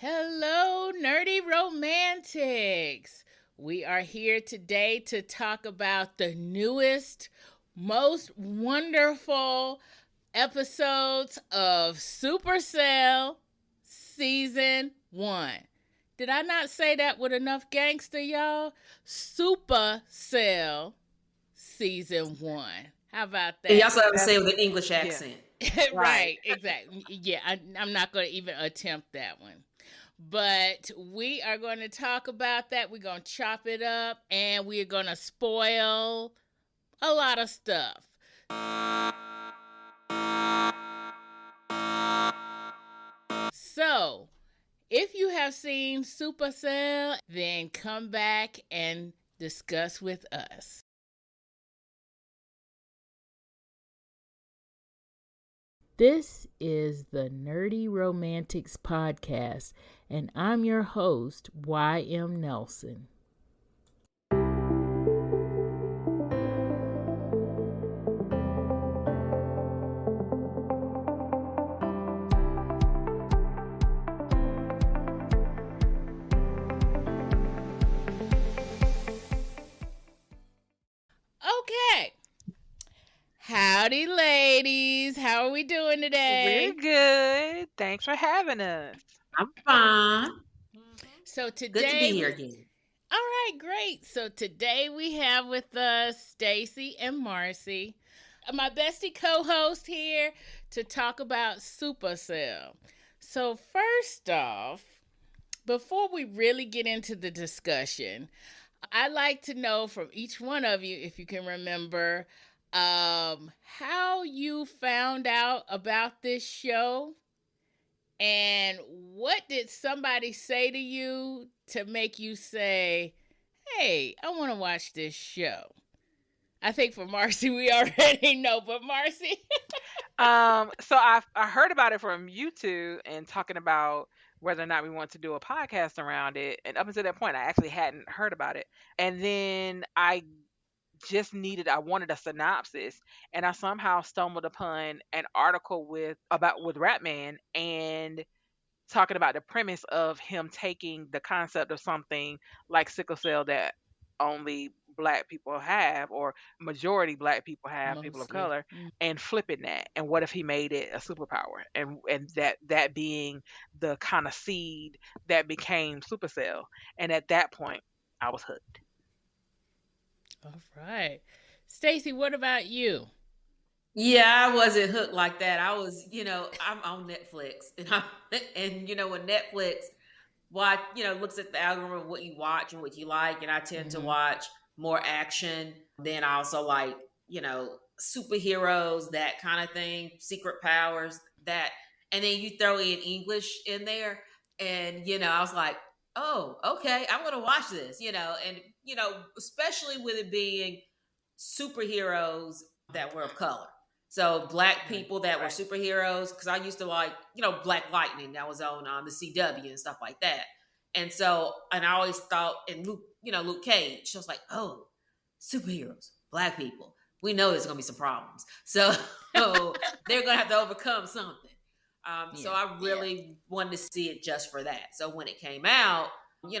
Hello, nerdy romantics. We are here today to talk about the newest, most wonderful episodes of Supacell Season 1. Did I not say that with enough gangster, y'all? Supacell Season 1. How about that? And you also have to say it with an English accent. Yeah. Right, exactly. Yeah, I'm not going to even attempt that one. But we are going to talk about that. We're going to chop it up and we're going to spoil a lot of stuff. So, if you have seen Supacell, then come back and discuss with us. This is the Nerdy Romantics Podcast, and I'm your host, Y.M. Nelson. Okay. Howdy, ladies. How are we doing today? We're good. Thanks for having us. I'm fine. So today, Good to be here again. All right, great. So today we have with us Stacie and Marcie, my bestie co-host here to talk about Supacell. So first off, before we really get into the discussion, I'd like to know from each one of you, if you can remember, how you found out about this show and what did somebody say to you to make you say, hey, I want to watch this show. I think for Marcie, we already know, but Marcie. So I heard about it from YouTube and talking about whether or not we want to do a podcast around it. And up until that point, I actually hadn't heard about it. And then I wanted a synopsis, and I somehow stumbled upon an article with Ratman and talking about the premise of him taking the concept of something like sickle cell that only Black people have, or majority Black people have, Mostly. people of color, and flipping that. And what if he made it a superpower? And that being the kind of seed that became Supercell. And at that point, I was hooked. All right. Stacie, what about you? Yeah, I wasn't hooked like that. I was, I'm on Netflix, and when Netflix looks at the algorithm of what you watch and what you like, and I tend to watch more action. Then I also like, superheroes, that kind of thing, secret powers, that, and then you throw in English in there, and I was like, oh, okay, I'm gonna watch this, and especially with it being superheroes that were of color. So Black people that were superheroes, because I used to like, Black Lightning that was on the CW and stuff like that. And so, and I always thought, and Luke Cage, I was like, oh, superheroes, Black people. We know there's going to be some problems. So they're going to have to overcome something. So I really wanted to see it just for that. So when it came out,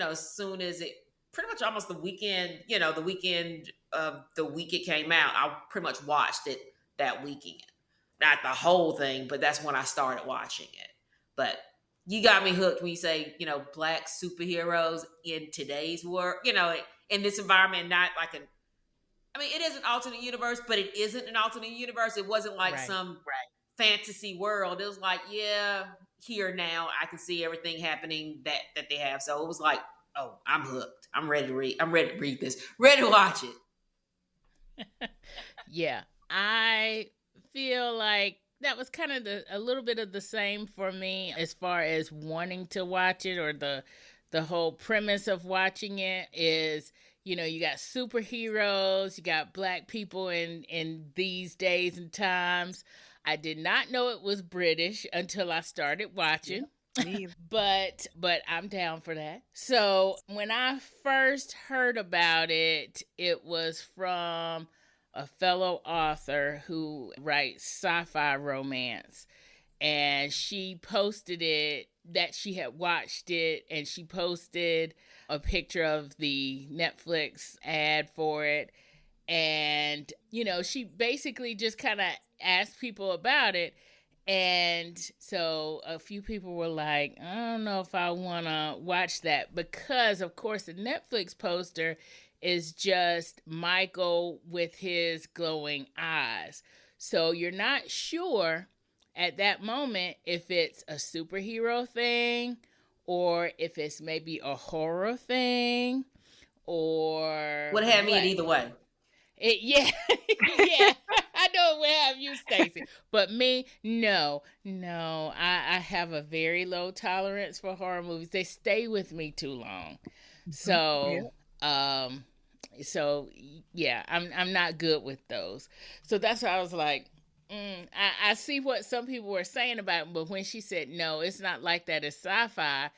as soon as it, pretty much almost the weekend of the week it came out, I pretty much watched it that weekend. Not the whole thing, but that's when I started watching it. But you got me hooked when you say, Black superheroes in today's world, in this environment, not like it is an alternate universe, but it isn't an alternate universe. It wasn't like some fantasy world. It was like, here now, I can see everything happening that they have. So it was like, oh, I'm hooked. I'm ready to read this. Ready to watch it. Yeah. I feel like that was kind of a little bit of the same for me as far as wanting to watch it, or the whole premise of watching it is, you got superheroes, you got Black people in these days and times. I did not know it was British until I started watching. But I'm down for that. So when I first heard about it, it was from a fellow author who writes sci-fi romance. and she posted it that she had watched it, and she posted a picture of the Netflix ad for it. And, she basically just kind of asked people about it. And so a few people were like, I don't know if I want to watch that, because, of course, the Netflix poster is just Michael with his glowing eyes. So you're not sure at that moment if it's a superhero thing or if it's maybe a horror thing or Would have me in either way. Yeah. I know it would have you, Stacie. But me, no. I have a very low tolerance for horror movies. They stay with me too long. So, I'm not good with those. So that's why I was like, I see what some people were saying about it, but when she said, no, it's not like that, it's sci-fi,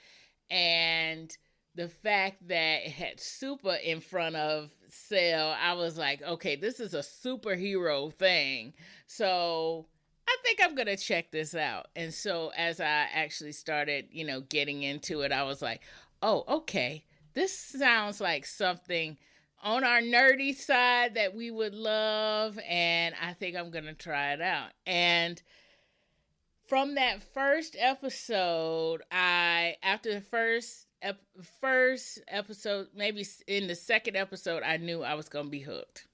and the fact that it had super in front of Cell, I was like, okay, this is a superhero thing. So I think I'm going to check this out. And so as I actually started, getting into it, I was like, oh, okay, this sounds like something on our nerdy side that we would love. And I think I'm going to try it out. And from that first episode, after the first episode, maybe in the second episode, I knew I was going to be hooked.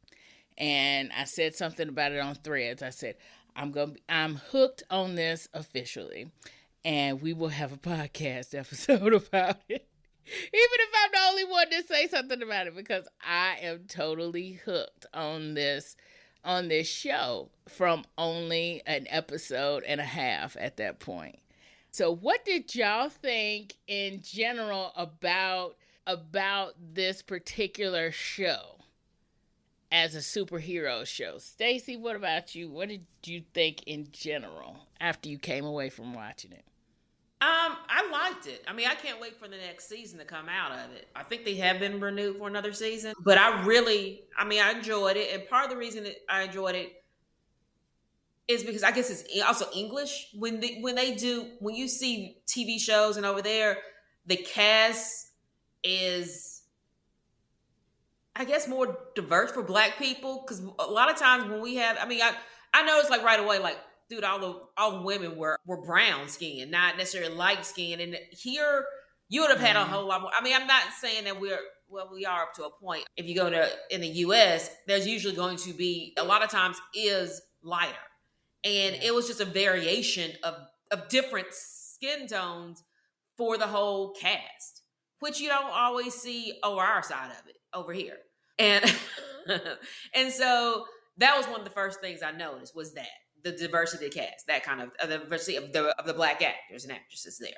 And I said something about it on Threads. I said, I'm hooked on this officially. And we will have a podcast episode about it. Even if I'm the only one to say something about it, because I am totally hooked on this show from only an episode and a half at that point. So what did y'all think in general about this particular show as a superhero show? Stacie, what about you? What did you think in general after you came away from watching it? I liked it. I mean, I can't wait for the next season to come out of it. I think they have been renewed for another season, but I enjoyed it. And part of the reason that I enjoyed it is because I guess it's also English. When you see TV shows and over there, the cast is, I guess, more diverse for Black people. Because a lot of times when we have, I noticed like right away, like, dude, all the women were brown skinned, not necessarily light skinned. And here you would have had a whole lot more. I mean, I'm not saying that we are up to a point. If you go in the US, there's usually going to be, a lot of times is lighter. And it was just a variation of different skin tones for the whole cast, which you don't always see over our side of it over here. And and so that was one of the first things I noticed, was that the diversity of the cast, that kind of the diversity of the Black actors and actresses there.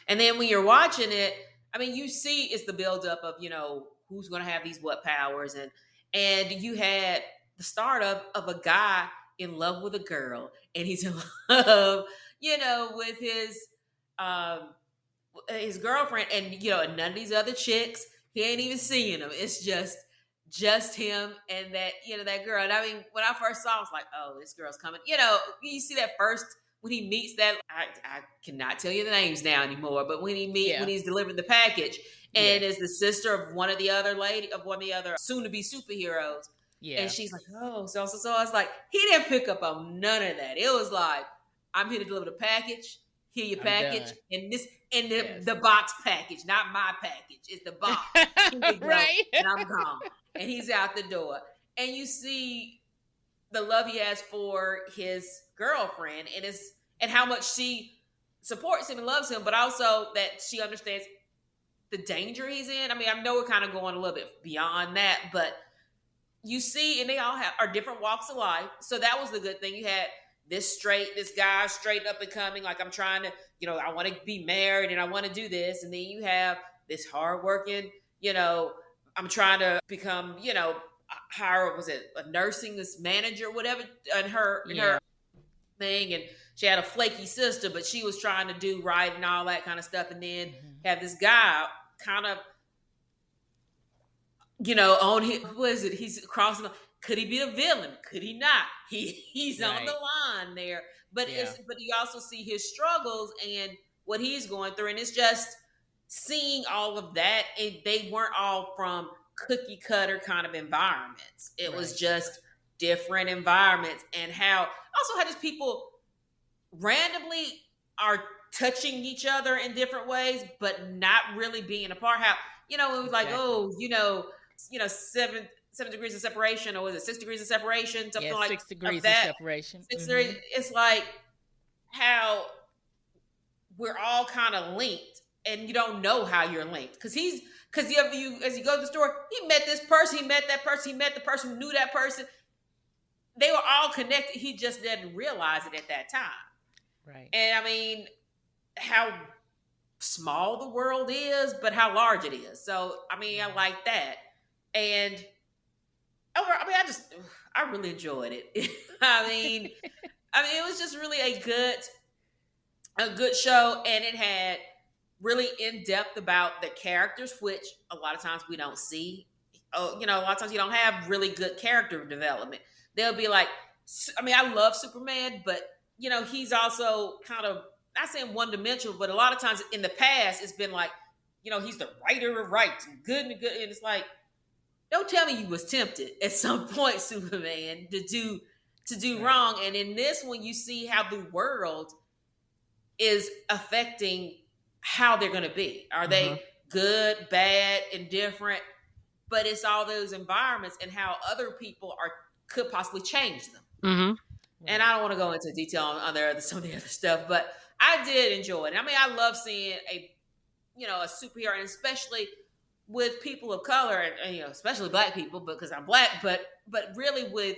And then when you're watching it, I mean, you see it's the buildup of, who's going to have these what powers. And you had the start of a guy in love with a girl, and he's in love, with his girlfriend, and none of these other chicks, he ain't even seeing them. It's just him and that girl. And I mean, when I first saw it, I was like, oh, this girl's coming. You see that first when he meets that, I cannot tell you the names now anymore, but when he's delivering the package, and is the sister of one of the other soon to be superheroes. Yeah. And she's like, oh, so I was like, he didn't pick up on none of that. It was like, I'm here to deliver the package. Here your package. And the box package, not my package. It's the box. Right. And I'm gone. And he's out the door. And you see the love he has for his girlfriend and how much she supports him and loves him, but also that she understands the danger he's in. I mean, I know we're kind of going a little bit beyond that, but you see, and they all are different walks of life. So that was the good thing. You had this guy straight up and coming, like, I'm trying to, I want to be married and I want to do this. And then you have this hardworking, I'm trying to become, a nursing manager, whatever, in her thing. And she had a flaky sister, but she was trying to do right and all that kind of stuff. And then have this guy kind of, on him, what is it? He's crossing. Could he be a villain? Could he not? He's right on the line there. but Yeah. but you also see his struggles and what he's going through, and it's just seeing all of that. They weren't all from cookie cutter kind of environments. It was Right. just different environments, and how just people randomly are touching each other in different ways, but not really being apart. How it was like, Exactly. oh, 7 degrees of separation, or was it 6 degrees of separation, something Yeah, like 6 degrees of of that. separation. 6 degrees. It's like how we're all kind of linked, and you don't know how you're linked because as you go to the store, he met this person, he met that person, he met the person who knew that person. They were all connected. He just didn't realize it at that time. Right. And I mean, how small the world is, but how large it is. So I mean, I like that. And I really enjoyed it. It was just really a good show, and it had really in depth about the characters, which a lot of times we don't see. Oh, a lot of times you don't have really good character development. They'll be like, I love Superman, but he's also kind of not saying one dimensional, but a lot of times in the past it's been like, he's the writer of rights and good, and it's like, don't tell me you was tempted at some point, Superman, to do Right. wrong. And in this one, you see how the world is affecting how they're going to be. Are they good, bad, indifferent? But it's all those environments and how other people could possibly change them. Mm-hmm. And I don't want to go into detail on some of the other stuff, but I did enjoy it. I love seeing a superhero, and especially with people of color, and especially Black people, because I'm Black, but really with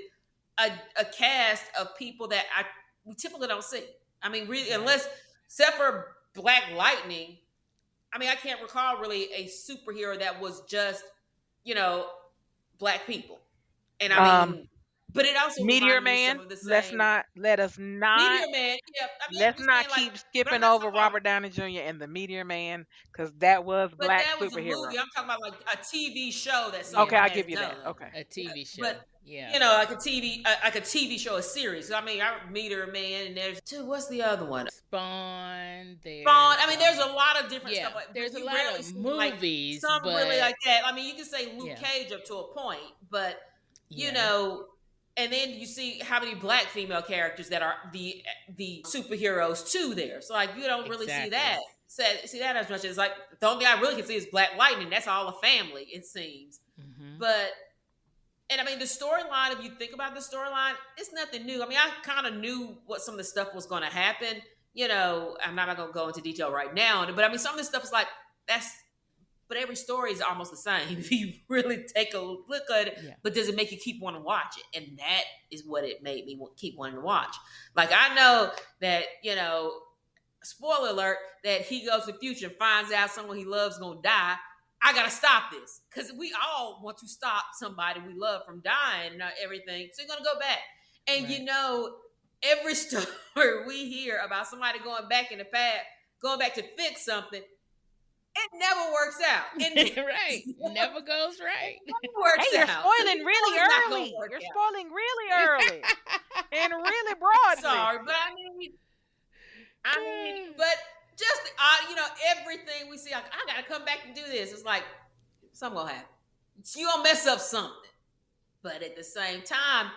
a cast of people that we typically don't see. Really, except for Black Lightning, I can't recall really a superhero that was just Black people. And but it also Meteor reminded me Man. some of the Let same. us not. Meteor Man, yeah. I Let's not understand, keep but I'm skipping not over talking about. Robert Downey Jr. and the Meteor Man because that was But Black that was a superhero. movie. I'm talking about like a TV show that Okay, someone I'll has give you done. that. Okay. A TV show. But yeah. like a TV show, a series. Meteor Man, and there's what's the other one? Spawn. Spawn. There's a lot of different stuff. There's a you lot rarely of see, movies, some but really like that. You can say Luke Yeah. Cage up to a point, but Yeah. and then you see how many Black female characters that are the superheroes too there. So you don't really see that. See that as much as the only thing I really can see is Black Lightning. That's all a family, it seems. But the storyline, if you think about the storyline, it's nothing new. I kind of knew what some of the stuff was going to happen. I'm not going to go into detail right now, but some of the stuff is but every story is almost the same if you really take a look at it. Yeah. But does it make you keep wanting to watch it? And that is what it made me keep wanting to watch. I know that, spoiler alert, that he goes to the future and finds out someone he loves is going to die. I got to stop this because we all want to stop somebody we love from dying and everything. So you're going to go back. And Right. Every story we hear about somebody going back in the past, going back to fix something, it never works out. Right. Never goes right. It never works Hey, you're out. spoiling really early. You're spoiling really early and really broadly. Sorry, but but just everything we see, I gotta come back and do this. It's like something gonna happen. You gonna mess up something, but at the same time,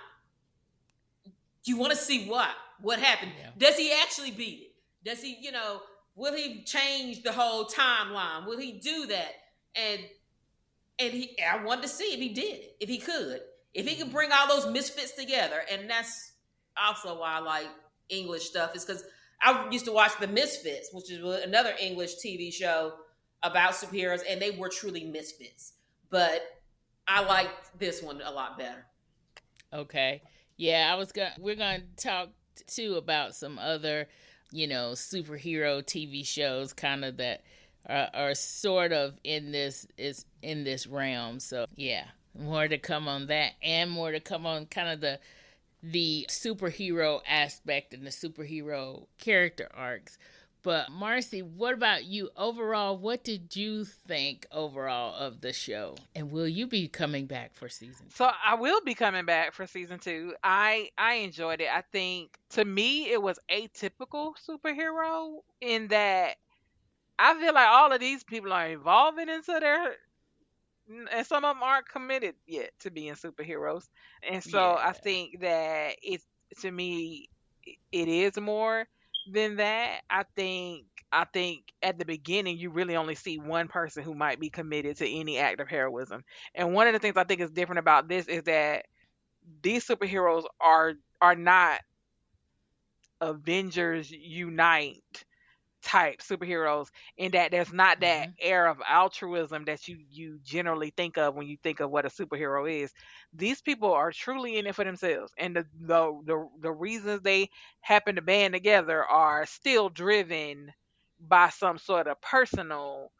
you want to see what happened. Yeah. Does he actually beat it? Does he, will he change the whole timeline? Will he do that? And I wanted to see if he did it, if he could bring all those misfits together. And that's also why I like English stuff, is because I used to watch The Misfits, which is another English TV show about superheroes, and they were truly misfits. But I liked this one a lot better. Okay. Yeah, we're gonna talk too about some other, superhero TV shows kind of that are sort of in this realm. So yeah, more to come on that, and more to come on kind of the superhero aspect and the superhero character arcs. But Marcy, what about you overall? What did you think overall of the show? And will you be coming back for season So two? I will be coming back for season 2. I enjoyed it. I think to me it was atypical superhero in that I feel like all of these people are evolving into their, and some of them aren't committed yet to being superheroes. And so I Yeah. think that it's, to me, it is more than that. I think at the beginning you really only see one person who might be committed to any act of heroism. And one of the things I think is different about this is that these superheroes are not Avengers Unite type superheroes, in that there's not that Hmm. air of altruism that you generally think of when you think of what a superhero is. These people are truly in it for themselves, and the reasons they happen to band together are still driven by some sort of personal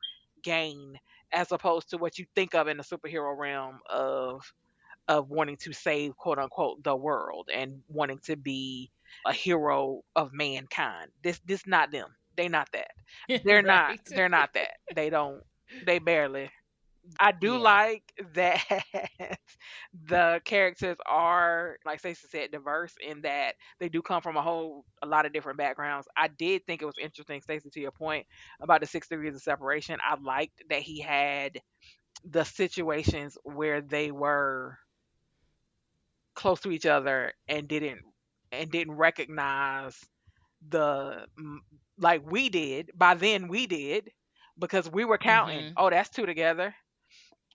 gain, as opposed to what you think of in the superhero realm of wanting to save, quote unquote, the world and wanting to be a hero of mankind. This not them. They not that. They're not Right. they're not that. They don't, they barely. I do Yeah. like that the characters are, like Stacey said, diverse in that they do come from a lot of different backgrounds. I did think it was interesting, Stacey, to your point about the 6 degrees of separation. I liked that he had the situations where they were close to each other and didn't recognize the like we did. By then we did, because we were counting, Hmm. oh, that's two together,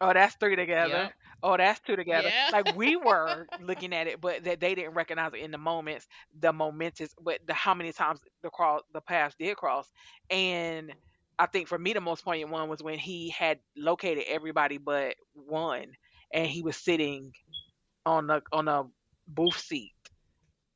oh, that's three together, Yep. oh, that's two together, Yeah. like we were looking at it, but that they didn't recognize it in the moments, the momentous, but the how many times the paths did cross. And I think for me the most poignant one was when he had located everybody but one, and he was sitting on a booth seat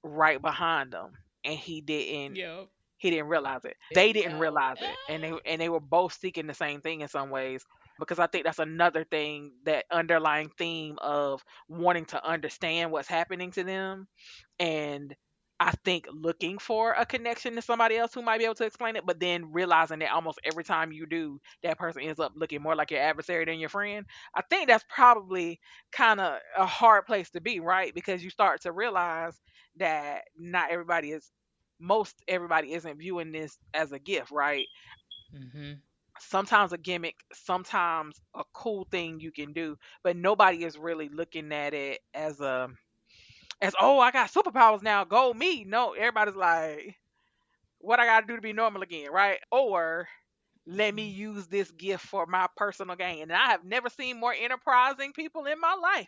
right behind them, and Yep. he didn't realize it. There They you didn't go. realize it, and they were both seeking the same thing in some ways, because I think that's another thing, that underlying theme of wanting to understand what's happening to them. And I think looking for a connection to somebody else who might be able to explain it, but then realizing that almost every time you do, that person ends up looking more like your adversary than your friend. I think that's probably kind of a hard place to be, right? Because you start to realize that not everybody is, most everybody isn't viewing this as a gift, right? Hmm. Sometimes a gimmick, sometimes a cool thing you can do, but nobody is really looking at it as, oh, I got superpowers now, go me. No, everybody's like, what I gotta do to be normal again, right? Or let me use this gift for my personal gain. And I have never seen more enterprising people in my life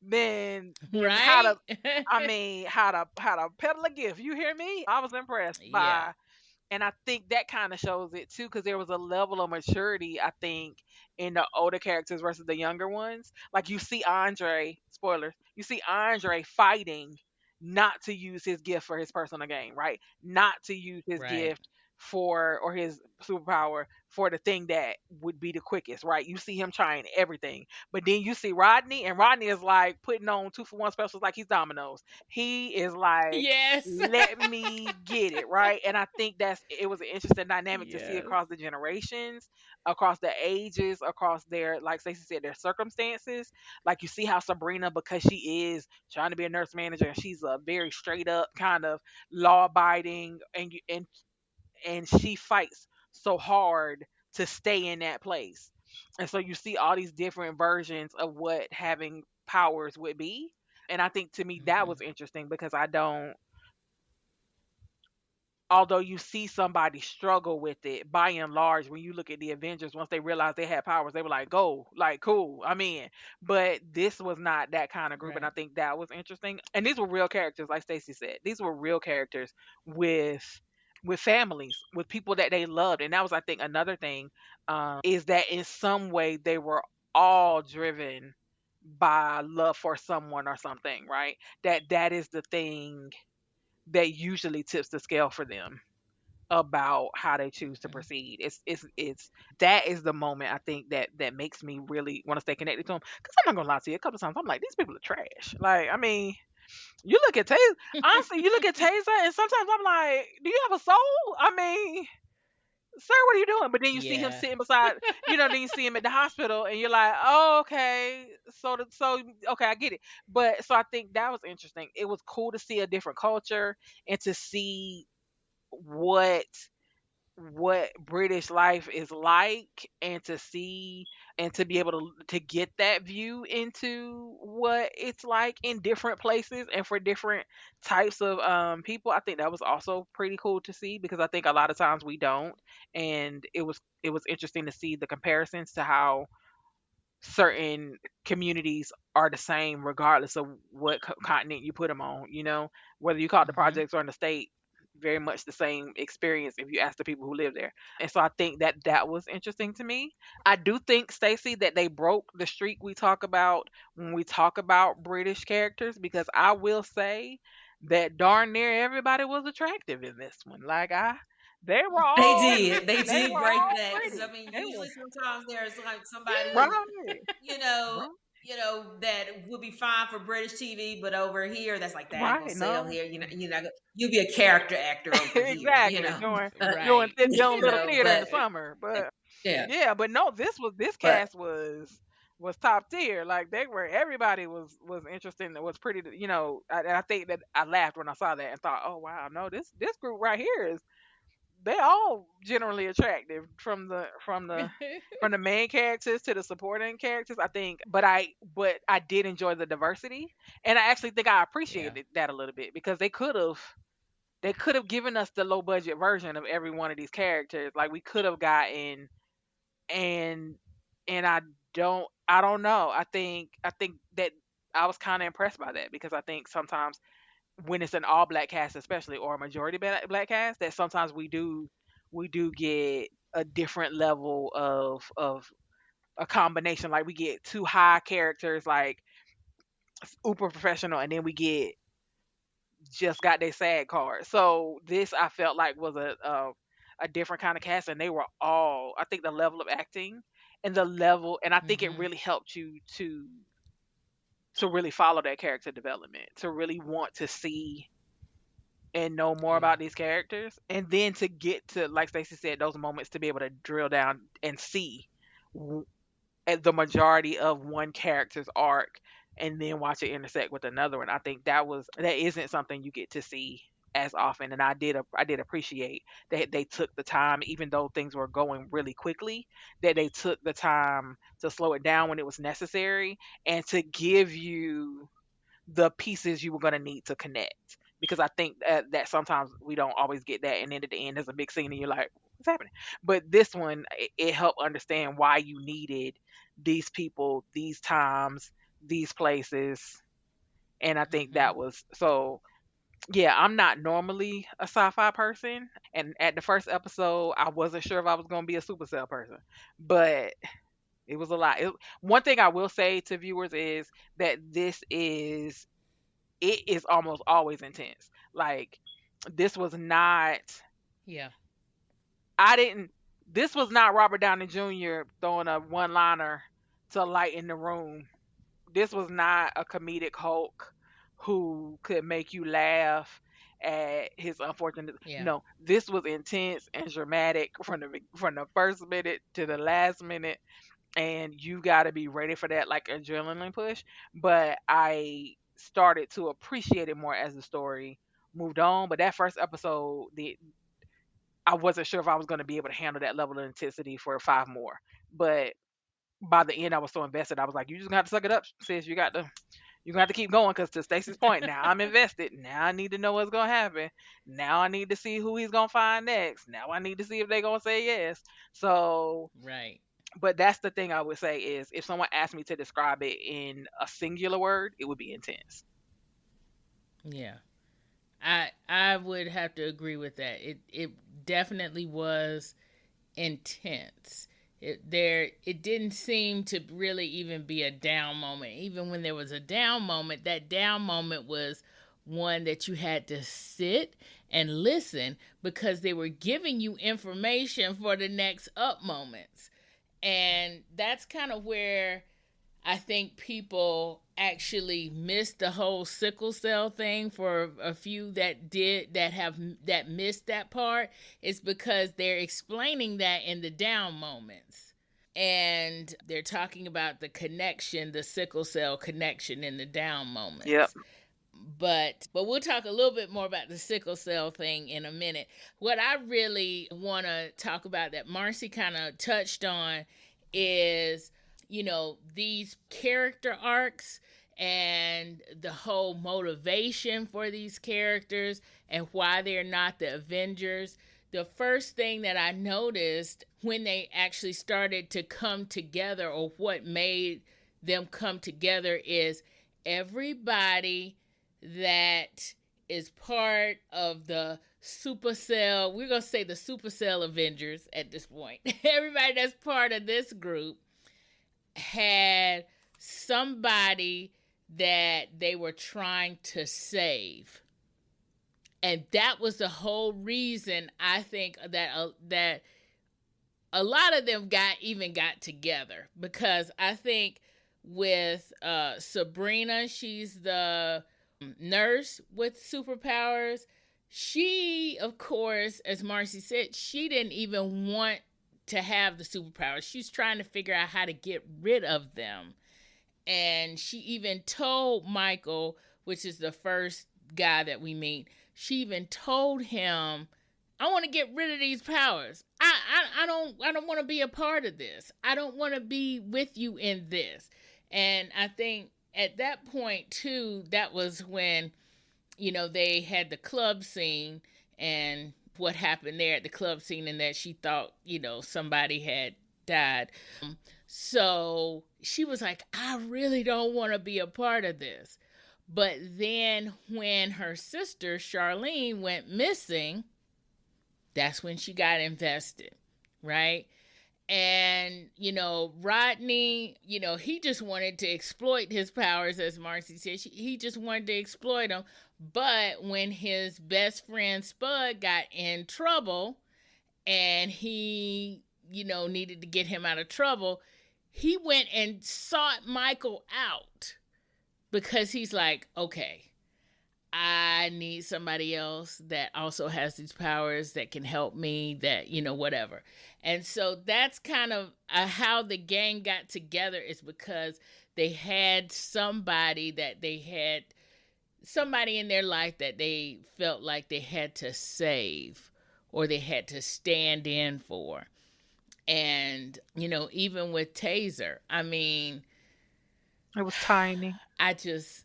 than how to, Right. I mean, how to peddle a gift. You hear me? I was impressed Yeah. by, and I think that kind of shows it too, because there was a level of maturity, I think, in the older characters versus the younger ones. Like you see Andre, spoilers, you see Andre fighting not to use his gift for his personal gain, right? Not to use his Right. gift for, or his superpower for the thing that would be the quickest, right? You see him trying everything. But then you see Rodney, and Rodney is like putting on 2-for-1 specials like he's Domino's. He is like, Yes. let me get it, right? And I think it was an interesting dynamic to see Yes. across the generations, across the ages, across their, like Stacey said, their circumstances. Like you see how Sabrina, because she is trying to be a nurse manager, and she's a very straight up kind of law abiding, and she fights so hard to stay in that place. And so you see all these different versions of what having powers would be. And I think to me that Hmm. was interesting, because I don't, although you see somebody struggle with it, by and large, when you look at the Avengers, once they realized they had powers, they were like, go, like, cool, I'm in. But this was not that kind of group, and I Right. think that was interesting. And these were real characters, like Stacey said. These were real characters with families, with people that they loved. And that was, I think, another thing, is that in some way they were all driven by love for someone or something, right? That is the thing that usually tips the scale for them about how they choose to Hmm. proceed. It's that is the moment, I think, that makes me really want to stay connected to them. Because I'm not gonna lie to you, a couple of times I'm like, these people are trash. Like, I mean, You look at Taser. Honestly, you look at Taser, and sometimes I'm like, do you have a soul? I mean, sir, what are you doing? But then you see him Yeah. sitting beside, then you see him at the hospital, and you're like, oh, okay, okay, I get it. But so I think that was interesting. It was cool to see a different culture and to see what British life is like, and to see and to be able to get that view into what it's like in different places and for different types of people. I think that was also pretty cool to see, because I think a lot of times we don't, and it was interesting to see the comparisons to how certain communities are the same regardless of what continent you put them on, whether you call it the Mm-hmm. projects or in the state, very much the same experience if you ask the people who live there. And so I think that was interesting to me. I do think, Stacey, that they broke the streak we talk about when we talk about British characters, because I will say that darn near everybody was attractive in this one. Like, they were They all did. They they did were break all that because I pretty. mean, They were usually sometimes there's like somebody, right. you know, Right. that would be fine for British TV, but over here, that's like that ain't gonna Right, sell no. here. You'll be a character actor over here. Exactly. Right. Doing little theater in the But summer. But yeah, yeah, but no, this but cast was top tier. Like, everybody was interesting. It was pretty, I think that I laughed when I saw that and thought, oh wow, no, this group right here is, they all generally attractive, from the main characters to the supporting characters, I think. But I did enjoy the diversity, and I actually think I Yeah. appreciated that a little bit, because they could have given us the low budget version of every one of these characters. Like, we could have gotten, and I don't know. I think that I was kind of impressed by that, because I think sometimes when it's an all black cast, especially, or a majority black cast, that sometimes we do get a different level of a combination. Like, we get too high characters, like uber professional, and then we get just got their SAG card. So this, I felt like, was a different kind of cast, and they were all. I think the level of acting and I think it Mm-hmm. really helped you to really follow that character development, to really want to see and know more Yeah. about these characters, and then to get to, like Stacey said, those moments to be able to drill down and see at the majority of one character's arc, and then watch it intersect with another one. I think that isn't something you get to see as often, and I did appreciate that they took the time, even though things were going really quickly, that they took the time to slow it down when it was necessary, and to give you the pieces you were going to need to connect. Because I think that sometimes we don't always get that, and then at the end there's a big scene and you're like, what's happening? But this one, it helped understand why you needed these people, these times, these places. And I think Mm-hmm. that was so. Yeah, I'm not normally a sci-fi person, and at the first episode I wasn't sure if I was going to be a Supercell person, but it was a lot. One thing I will say to viewers is that it is almost always intense. Like, this was not Yeah. I didn't this was not Robert Downey Jr. throwing a one liner to lighten the room. This was not a comedic Hulk who could make you laugh at his unfortunate. Yeah. No, this was intense and dramatic from the first minute to the last minute, and you got to be ready for that, like, adrenaline push. But I started to appreciate it more as the story moved on. But that first episode, I wasn't sure if I was going to be able to handle that level of intensity for 5 more. But by the end, I was so invested. I was like, "You just got to suck it up, sis. You got to keep going." Because, to Stacey's point, now I'm invested. Now I need to know what's gonna happen. Now I need to see who he's gonna find next. Now I need to see if they're gonna say yes. So, Right. but that's the thing I would say is, if someone asked me to describe it in a singular word, it would be intense. Yeah. I would have to agree with that. It definitely was intense. It didn't seem to really even be a down moment. Even when there was a down moment, that down moment was one that you had to sit and listen, because they were giving you information for the next up moments. And that's kind of where I think people actually missed the whole sickle cell thing. For a few that missed that part, it's because they're explaining that in the down moments. And they're talking about the connection, the sickle cell connection in the down Yep. moments. But we'll talk a little bit more about the sickle cell thing in a minute. What I really want to talk about that Marcie kind of touched on is, these character arcs and the whole motivation for these characters and why they're not the Avengers. The first thing that I noticed when they actually started to come together, or what made them come together, is everybody that is part of the Supacell, we're going to say the Supacell Avengers at this point. Everybody that's part of this group had somebody that they were trying to save. And that was the whole reason I think that a lot of them got together, because I think with Sabrina, she's the nurse with superpowers. She, of course, as Marcie said, she didn't even want to have the superpowers. She's trying to figure out how to get rid of them. And she even told Michael, which is the first guy that we meet, she even told him, I want to get rid of these powers. I don't want to be a part of this. I don't want to be with you in this. And I think at that point too, that was when, they had the club scene and what happened there at the club scene, and that she thought, somebody had died. So she was like, I really don't want to be a part of this. But then when her sister Charlene went missing, that's when she got invested, right? And, Rodney, he just wanted to exploit his powers, as Marcie said. He just wanted to exploit them. But when his best friend Spud got in trouble and he, needed to get him out of trouble, he went and sought Michael out, because he's like, okay, I need somebody else that also has these powers that can help me, that, whatever. And so that's kind of how the gang got together, is because they had somebody in their life that they felt like they had to save, or they had to stand in for. And, even with Taser, I mean, it was tiny. It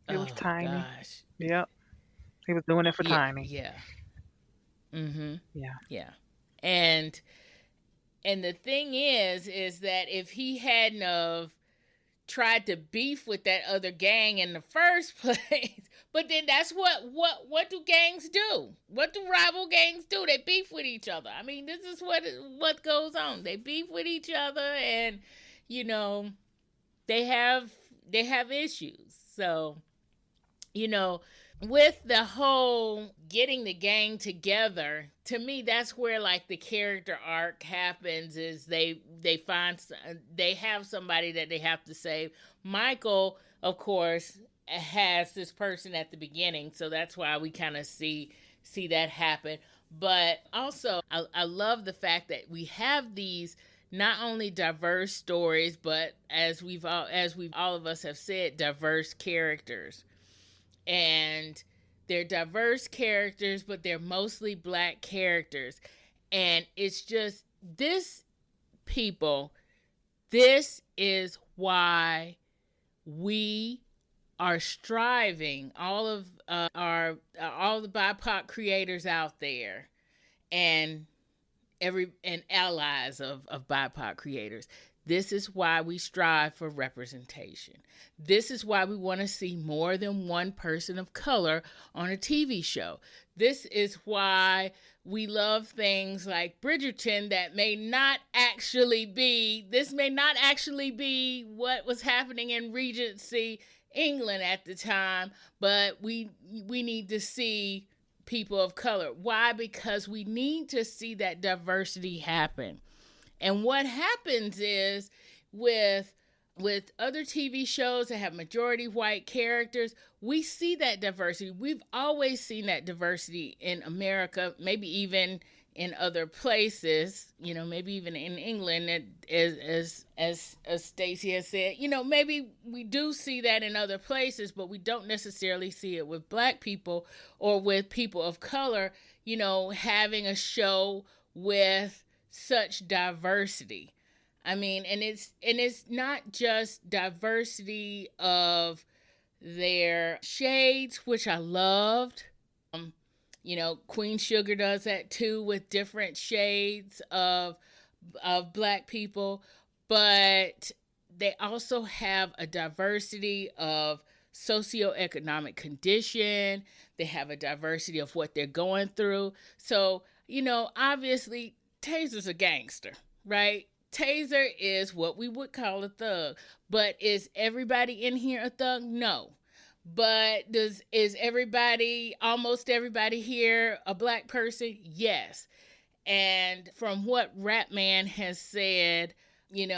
was tiny. Gosh. Yep. He was doing it for tiny. Yeah. Mm-hmm. Yeah. Yeah. And the thing is that if he hadn't have tried to beef with that other gang in the first place, but then that's what do gangs do? What do rival gangs do? They beef with each other. I mean, this is what goes on. They beef with each other, and they have issues. So, with the whole getting the gang together, to me, that's where like the character arc happens, is they have somebody that they have to save. Michael, of course, has this person at the beginning, so that's why we kind of see that happen. But also, I love the fact that we have these not only diverse stories, but as we've all of us have said, diverse characters. And they're diverse characters, but they're mostly Black characters. And it's just, this is why we are striving, all of all the BIPOC creators out there, and allies of BIPOC creators. This is why we strive for representation. This is why we want to see more than one person of color on a TV show. This is why we love things like Bridgerton that may not actually be what was happening in Regency, England at the time, but we need to see people of color. Why? Because we need to see that diversity happen. And what happens is with with other TV shows that have majority white characters, we see that diversity. We've always seen that diversity in America, maybe even in other places, maybe even in England, as Stacie has said, maybe we do see that in other places, but we don't necessarily see it with Black people or with people of color, having a show with such diversity. I mean, and it's not just diversity of their shades, which I loved. Queen Sugar does that too with different shades of Black people, but they also have a diversity of socioeconomic condition. They have a diversity of what they're going through. So, obviously, Taser's a gangster, right? Taser is what we would call a thug. But is everybody in here a thug? No. But is almost everybody here a Black person? Yes. And from what Rap Man has said, in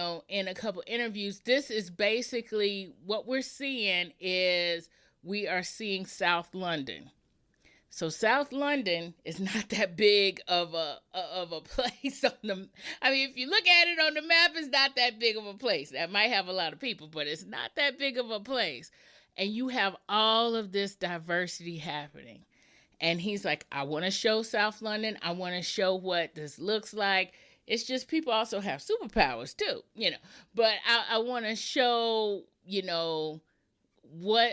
a couple interviews, this is basically what we're seeing is we are seeing South London. So South London is not that big of a place if you look at it on the map, it's not that big of a place. That might have a lot of people, but it's not that big of a place. And you have all of this diversity happening. And he's like, I want to show South London. I want to show what this looks like. It's just people also have superpowers too, But I want to show,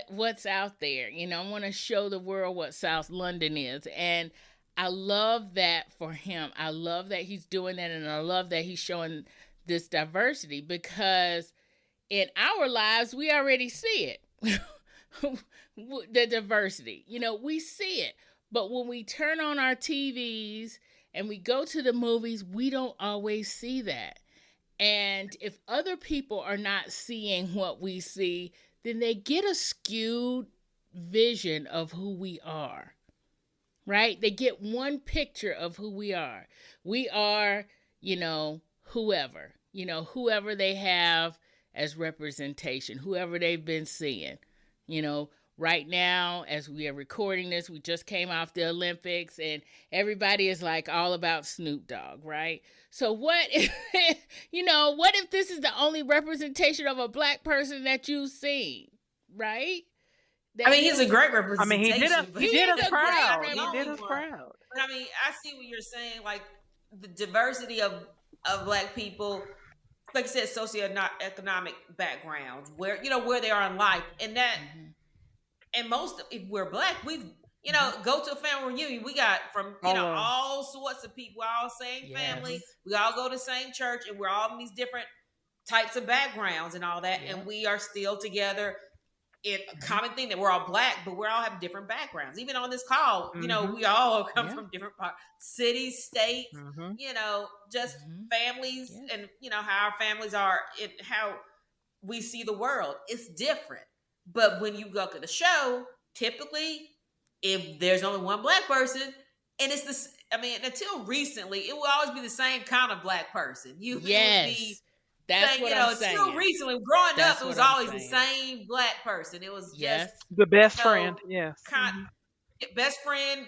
what's out there. I want to show the world what South London is. And I love that for him. I love that he's doing that, and I love that he's showing this diversity, because in our lives we already see it. The diversity, we see it. But when we turn on our TVs and we go to the movies, we don't always see that. And if other people are not seeing what we see, then they get a skewed vision of who we are, right? They get one picture of who we are. We are, whoever, whoever they have as representation, whoever they've been seeing. Right now, as we are recording this, we just came off the Olympics, and everybody is like all about Snoop Dogg, right? So what if, what if this is the only representation of a Black person that you've seen, right? He's a great representation. He did us proud. He did us proud. But I see what you're saying, like the diversity of Black people, like you said, socioeconomic backgrounds, where they are in life, and that, and if we're Black, we've go to a family reunion. We got from all sorts of people, all same family. We all go to the same church, and we're all in these different types of backgrounds and all that, and we are still together. It a common thing that we're all Black, but we all have different backgrounds. Even on this call, we all come from different cities, states, just families, and how our families are, and how we see the world. It's different. But when you go to the show, typically, if there's only one Black person, and it's this, until recently, it will always be the same kind of Black person. That's what I'm saying. Still recently, growing up, it was always the same Black person. It was just the best friend. Yes, best friend.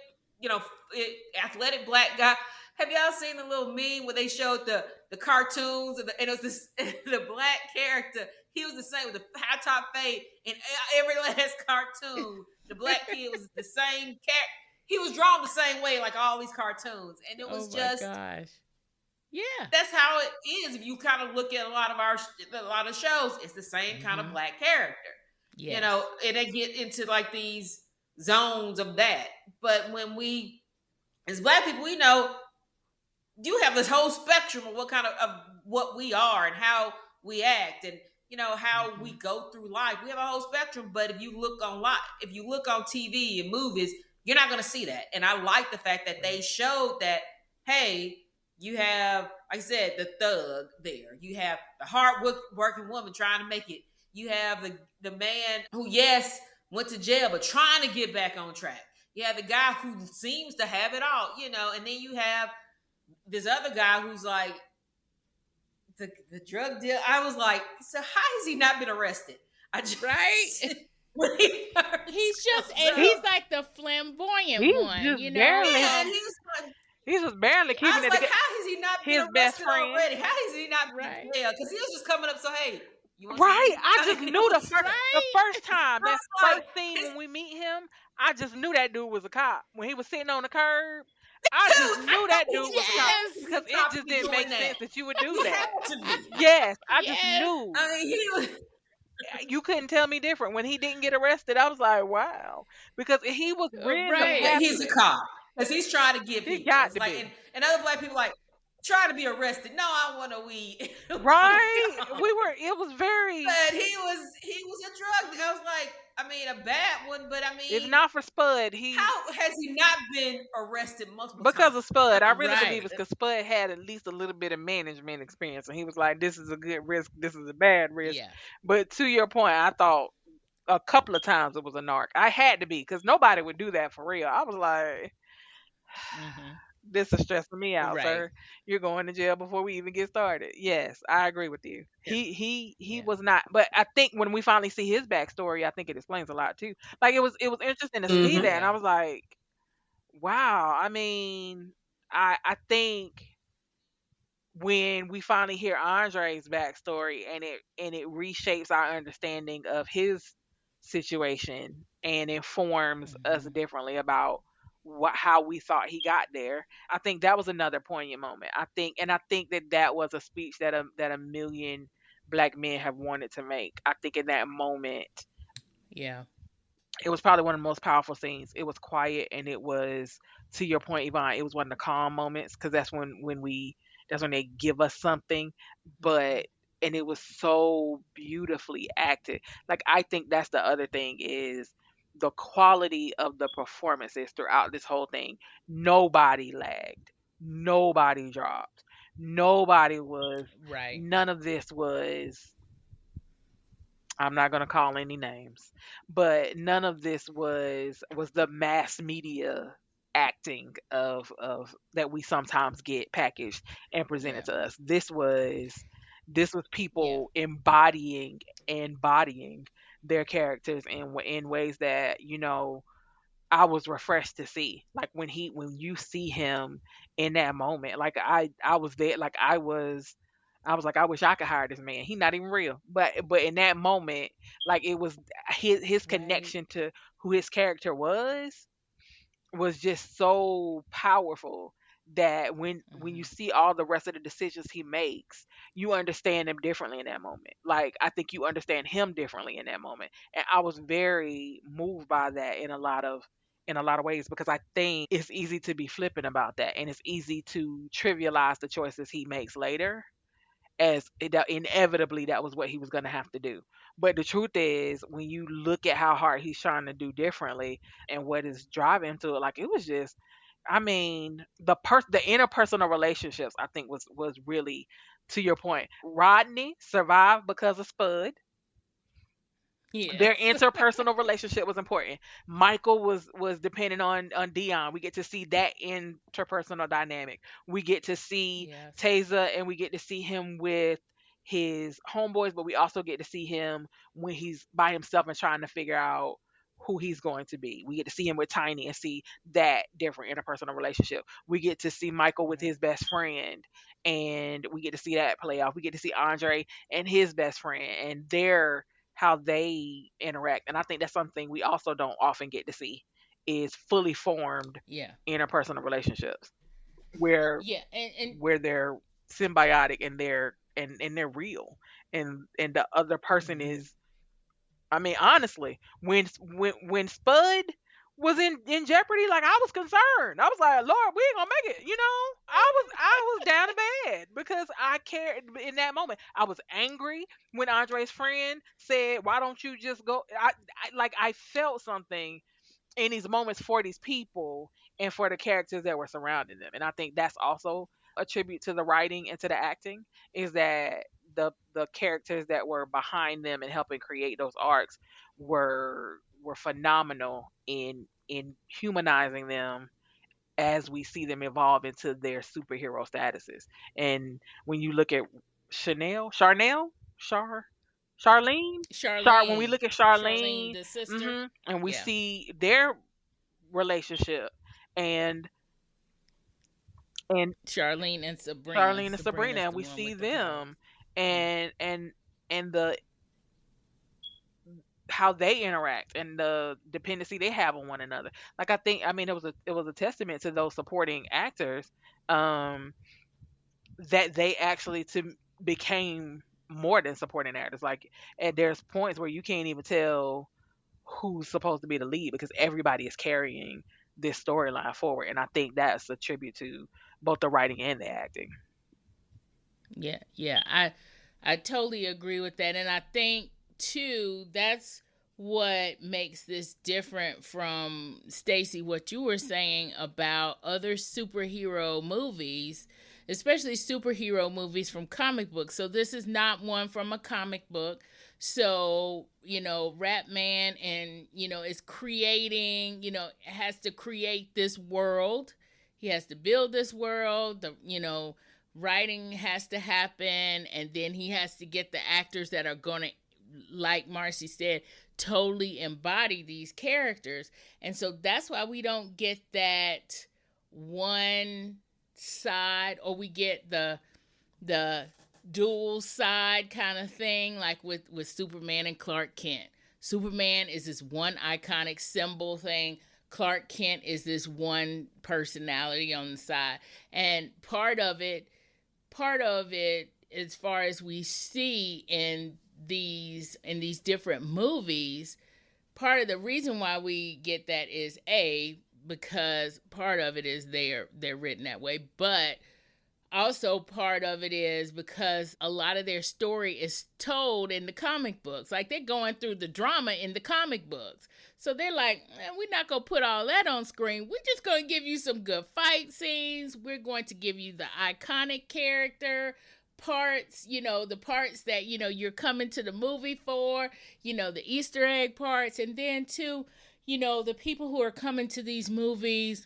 Athletic Black guy. Have y'all seen the little meme where they showed the cartoons and it was this the Black character? He was the same with the high top fade in every last cartoon. The Black kid was the same cat. He was drawn the same way, like all these cartoons, and it was gosh. Yeah, that's how it is. If you kind of look at a lot of shows, it's the same kind of Black character. Yes. And they get into like these zones of that. But when we, as Black people, we know you have this whole spectrum of what kind of what we are and how we act, and how we go through life. We have a whole spectrum. But if you look on TV and movies, you're not going to see that. And I like the fact that they showed that, hey, you have, like I said, the thug there. You have the hard-working woman trying to make it. You have the man who, yes, went to jail, but trying to get back on track. You have the guy who seems to have it all, and then you have this other guy who's like the drug deal. I was like, so how has he not been arrested? I just Right? when he He's first just, comes and up, he's like the flamboyant He's one, just you know? barely yeah, and he's like, he's just barely I keeping was it like, together. how has he not been His best arrested friend. already? How has he not been Right? in jail? Because he was just coming up. So hey, you want some Right. weed? I I just mean, it knew was. the Right? first time, I that was like, first scene when we meet him, I just knew that dude was a cop. When he was sitting on the curb, I just dude, I knew that know dude he was a cop Yes! had to be because a it cop to just be didn't make doing sense that. that you would do He that. had to be. Yes, I just Yes! knew. I mean, he was. You couldn't tell me different. When he didn't get arrested, I was like, wow. Because he was really Right. He's a happy. cop because he's trying to get He people. got It's to like, be. and other black people like trying to be arrested. No, I want a weed. Like, Right? no. It was very, But he was a drug. I was like, I mean, a bad one, but I if mean, not for Spud, how has he not been arrested multiple because times? of Spud, I really believe Right. it's because Spud had at least a little bit of management experience, and he was like, "This is a good risk. This is a bad risk." Yeah. But to your point, I thought a couple of times it was a narc. I had to be because nobody would do that for real. I was like, Hmm. "This is stressing me out, Right. sir. You're going to jail before we even get started." Yes, I agree with you. Yeah. He Yeah. was not. But I think when we finally see his backstory, I think it explains a lot too. Like it was interesting to see Mm-hmm. that, and Yeah. I was like, wow. I mean, I think when we finally hear Andre's backstory and it reshapes our understanding of his situation and informs us Hmm. differently about how we thought he got there. I think that was another poignant moment. I think that was a speech that a million black men have wanted to make. I think in that moment Yeah. it was probably one of the most powerful scenes. It was quiet and it was, to your point, Yvonne, it was one of the calm moments because that's when they give us something, Hmm. but and it was so beautifully acted. Like I think that's the other thing is the quality of the performances throughout this whole thing. Nobody lagged. Nobody dropped. Nobody was. Right. None of this was, I'm not going to call any names, but none of this was the mass media acting of that we sometimes get packaged and presented Yeah. to us. This was Yeah. people embodying their characters in ways that I was refreshed to see. Like when you see him in that moment, like I was there, like I was like, I wish I could hire this man. He's not even real. But in that moment, like it was his Right. connection to who his character was just so powerful that when you Hmm. see all the rest of the decisions he makes, you understand him differently in that moment. Like I think you understand him differently in that moment. And I was very moved by that in a lot of ways because I think it's easy to be flippant about that and it's easy to trivialize the choices he makes later as inevitably that was what he was going to have to do. But the truth is, when you look at how hard he's trying to do differently and what is driving him to it, like it was just, I mean, the interpersonal relationships I think was really, to your point. Rodney survived because of Spud. Their Yes. interpersonal relationship was important. Michael was dependent on Dion. We get to see that interpersonal dynamic. We get to see Yes. Taser and we get to see him with his homeboys, but we also get to see him when he's by himself and trying to figure out who he's going to be. We get to see him with Tiny and see that different interpersonal relationship. We get to see Michael with Right. his best friend and we get to see that play off. We get to see Andre and his best friend and their how they interact. And I think that's something we also don't often get to see is fully formed Yeah. interpersonal relationships where Yeah. And where they're symbiotic and they're real and the other person hmm. is, I mean, honestly, when Spud was in jeopardy, like I was concerned. I was like, Lord, we ain't gonna make it. I was down to bad because I cared in that moment. I was angry when Andre's friend said, "Why don't you just go?" I felt something in these moments for these people and for the characters that were surrounding them. And I think that's also a tribute to the writing and to the acting is that the characters that were behind them and helping create those arcs were phenomenal in humanizing them as we see them evolve into their superhero statuses. And when you look at Charnel, Charlene, when we Charlene. look at Charlene, Charlene, the sister. and we Yeah. see their relationship, and and Charlene and Sabrina. Charlene and Sabrina, Sabrina's and the we one see with the powers. them, and the how they interact and the dependency they have on one another. Like I mean it was a testament to those supporting actors, um that they actually to became more than supporting actors. Like, and there's points where you can't even tell who's supposed to be the lead because everybody is carrying this storyline forward, and I think that's a tribute to both the writing and the acting. Yeah, yeah. I totally agree with that. And I think too that's what makes this different from Stacie, what you were saying about other superhero movies, especially superhero movies from comic books. So this is not one from a comic book. So, Ratman and, is creating, has to create this world. He has to build this world, writing has to happen, and then he has to get the actors that are going to, like Marcie said, totally embody these characters. And so that's why we don't get that one side, or we get the dual side kind of thing, like with Superman and Clark Kent. Superman is this one iconic symbol thing. Clark Kent is this one personality on the side. And part of it, as far as we see in these different movies, part of the reason why we get that is because part of it is they're written that way, but also part of it is because a lot of their story is told in the comic books. Like, they're going through the drama in the comic books. So they're like, we're not going to put all that on screen. We're just going to give you some good fight scenes. We're going to give you the iconic character parts, the parts that, you're coming to the movie for, the Easter egg parts. And then too, the people who are coming to these movies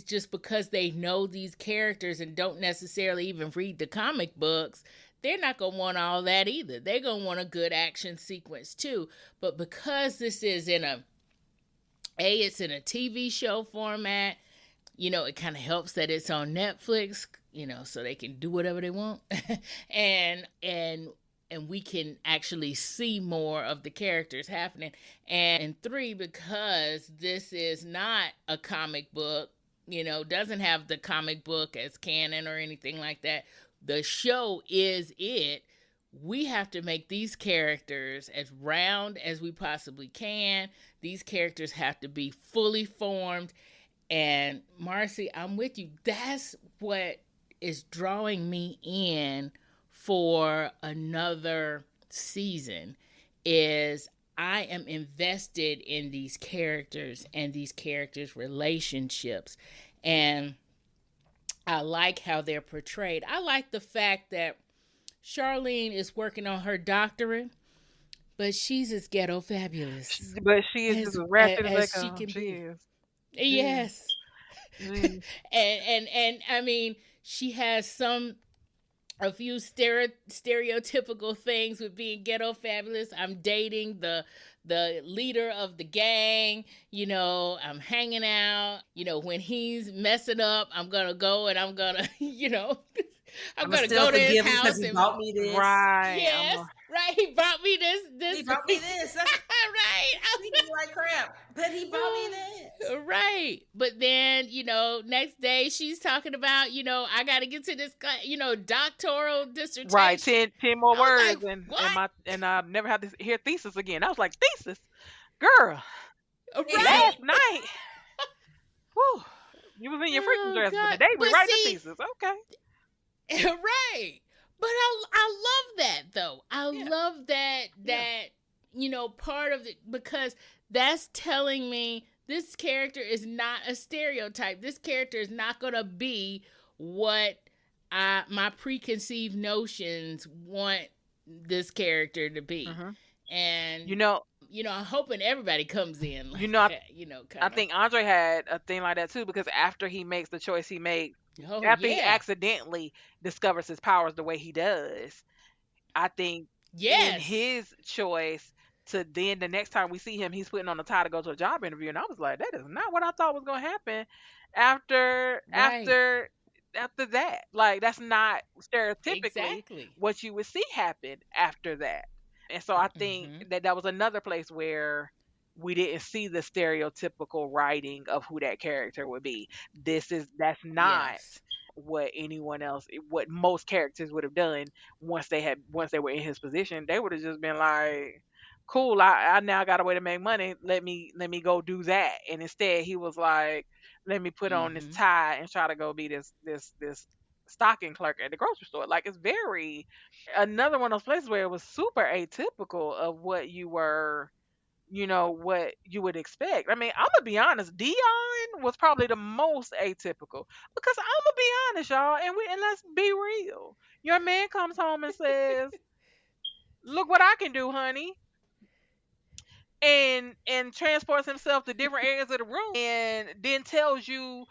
just because they know these characters and don't necessarily even read the comic books, they're not going to want all that either. They're going to want a good action sequence too. But because this is it's in a TV show format, it kind of helps that it's on Netflix, so they can do whatever they want. and we can actually see more of the characters happening. And 3, because this is not a comic book, doesn't have the comic book as canon or anything like that. The show is it. We have to make these characters as round as we possibly can. These characters have to be fully formed. And Marcie, I'm with you. That's what is drawing me in for another season, is I am invested in these characters and these characters' relationships. And I like how they're portrayed. I like the fact that Charlene is working on her doctorate, but she's as ghetto fabulous. But she is as ratchet as she can she be. is. Yes. and I mean, she has a few stereotypical things with being ghetto fabulous. I'm dating the leader of the gang, I'm hanging out, when he's messing up, I'm gonna go and I'm gonna, I'm gonna go to his house and bought me this. Right. Yes, right. He bought me this. He bought me this. That's right. treating you like crap, but he bought me this. Right. But then, next day she's talking about, I got to get to this, doctoral dissertation. Right. 10 more words, like, and I never had to hear thesis again. I was like, thesis, girl. Right. Last night. Whew. You was in your freaking dress, but today we write the thesis. Okay. Right. But I love that though. I love that part of it, because that's telling me this character is not a stereotype. This character is not going to be what my preconceived notions want this character to be. Mm-hmm. And I'm hoping everybody comes in like that, kinda. I think Andre had a thing like that too, because after he makes the choice he made Oh after he yeah. accidentally discovers his powers the way he does. I think in Yes. his choice to then the next time we see him, he's putting on a tie to go to a job interview, and I was like, that is not what I thought was going to happen after Right. that. Like that's not stereotypically Exactly. what you would see happen after that. And so I think Mhm. that that was another place where we didn't see the stereotypical writing of who that character would be. That's not Yes. what anyone else, what most characters would have done once they were in his position. They would have just been like, cool, I now got a way to make money, let me go do that. And instead he was like, let me put on this Mhm. tie and try to go be this stocking clerk at the grocery store. Like it's very another one of those places where it was super atypical of what you were, what you would expect. I mean, I'm gonna be honest, Dion was probably the most atypical because I'm gonna be honest, y'all, and let's be real. Your man comes home and says, "Look what I can do, honey," and transports himself to different areas of the room, and then tells you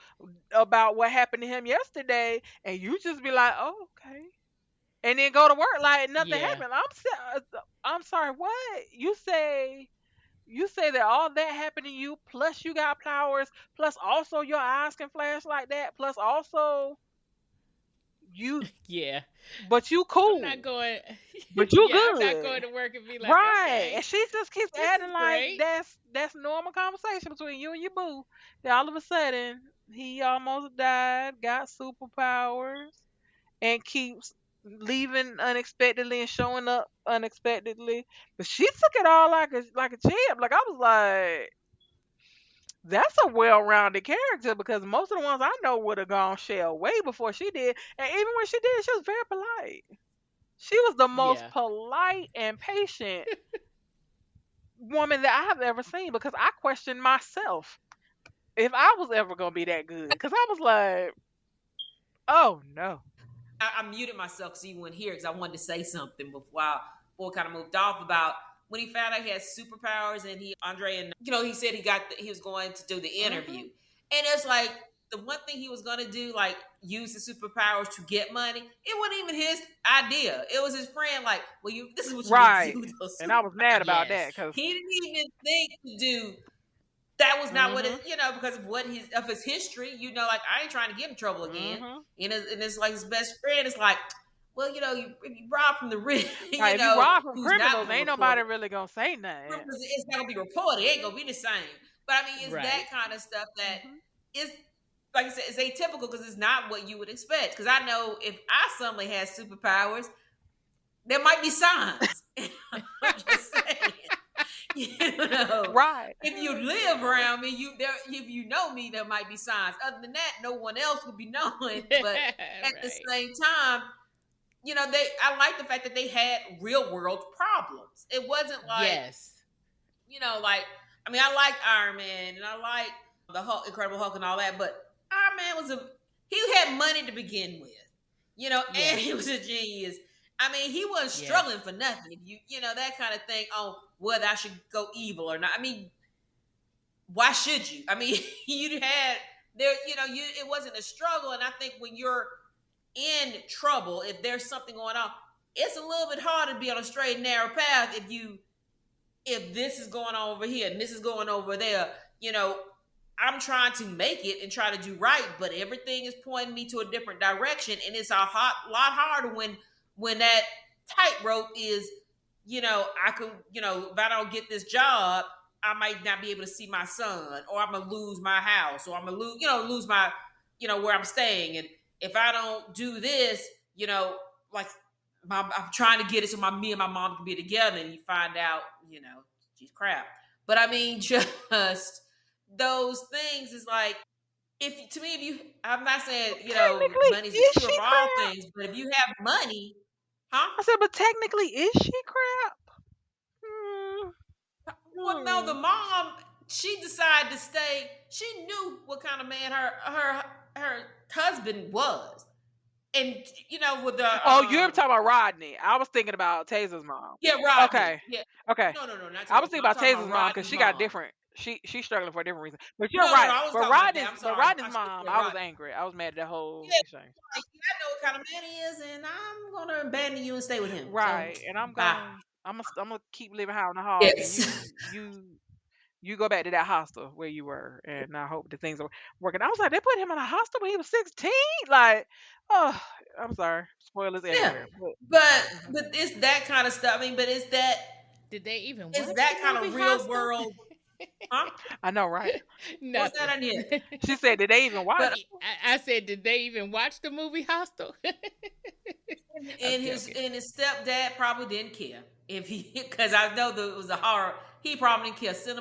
about what happened to him yesterday, and you just be like, "Oh, okay." And then go to work like nothing Yeah. happened. I'm sorry, what? You say that all that happened to you, plus you got powers, plus also your eyes can flash like that, plus also you, Yeah. but you I'm not cool, going. but you Yeah, I'm not good, going to work and be like, right? And okay, she just keeps this is acting like great. that's normal conversation between you and your boo. Then all of a sudden he almost died, got superpowers, and keeps leaving unexpectedly and showing up unexpectedly. But she took it all like a champ. Like I was like, that's a well-rounded character because most of the ones I know would have gone shell way before she did. And even when she did, she was very polite. She was the most Yeah. polite and patient woman that I have ever seen because I questioned myself if I was ever gonna be that good. Because I was like, oh no. I muted myself so you wouldn't hear because I wanted to say something before kind of moved off about when he found out he had superpowers and Andre, and he said he was going to do the interview, Hmm. and it's like the one thing he was going to do, like use the superpowers to get money. It wasn't even his idea. It was his friend. Like, well, this is what you need to do Right. with those And I was mad superpowers. about that Yes. because, He didn't even think to do that was not what hmm it, because of his history, like I ain't trying to get in trouble again. hmm And it's like his best friend is like, well, if you rob from the rich, right, if you rob from who's not criminals, going to ain't report nobody it, really gonna say nothing. it's not going to be reported. It ain't going to be the same. But I mean, it's that Right. kind of stuff that Hmm. is, like I said, it's atypical because it's not what you would expect. Because I know if I suddenly had superpowers, there might be signs. I'm just saying. you know, Right. if you live around me, if you know me, there might be signs. Other than that, no one else would be knowing. But at the Right. same time, I like the fact that they had real world problems. It wasn't like, Yes. like, I mean, I like Iron Man and I like the Hulk, Incredible Hulk and all that, but Iron Man he had money to begin with, and he Yes. was a genius. I mean, he wasn't Yes. struggling for nothing. If that kind of thing on whether I should go evil or not. I mean, why should you? I mean, you had there, it wasn't a struggle. And I think when you're in trouble, if there's something going on, it's a little bit hard to be on a straight and narrow path if this is going on over here and this is going over there. you know I'm trying to make it and try to do right, but everything is pointing me to a different direction, and it's a lot harder when that tightrope is, I could, if I don't get this job, I might not be able to see my son, or I'm gonna lose my house, or I'm gonna lose my, where I'm staying, and if I don't do this, like I'm trying to get it so me and my mom can be together, and you find out, she's crap. But I mean, just those things is like, if to me, if you, I'm not saying Technically, money's the is cure she for all crap? things, but if you have money, huh? I said, but technically, is she crap? Hmm. Well, no, the Hmm. mom, she decided to stay. She knew what kind of man her husband was, and with the Oh, you're talking about Rodney. I was thinking about Taser's mom. yeah, Rodney, Okay. yeah. Okay. No, not I Taylor's was thinking mom. I'm about talking about Taser's mom because Rodney's she got mom. different. she's struggling for a different reason. But you're No, no, no. right. I was But talking about that. Rodney's I'm but sorry. Rodney's I spoke mom, for I was Rodney. angry. I was mad at that whole Yeah, exchange. like, yeah, I know what kind of man he is, and I'm gonna abandon you and stay with him. So Right. And I'm bye. going I'm gonna keep living high on the hog, and Yes. you go back to that hostel where you were, and I hope that things are working. I was like, they put him in a hostel when he was 16. Like, oh, I'm sorry, spoilers Yeah, everywhere. But but mhm. but it's that kind of stuff. I mean, but Did they even it's watch the that kind movie of real Hostel? world, huh? I know, right? What's that Nothing. on here? She said, did they even watch? But I said, did they even watch the movie Hostel? I'm joking. and his stepdad probably didn't care if he because I know that it was a horror. He probably didn't care. Send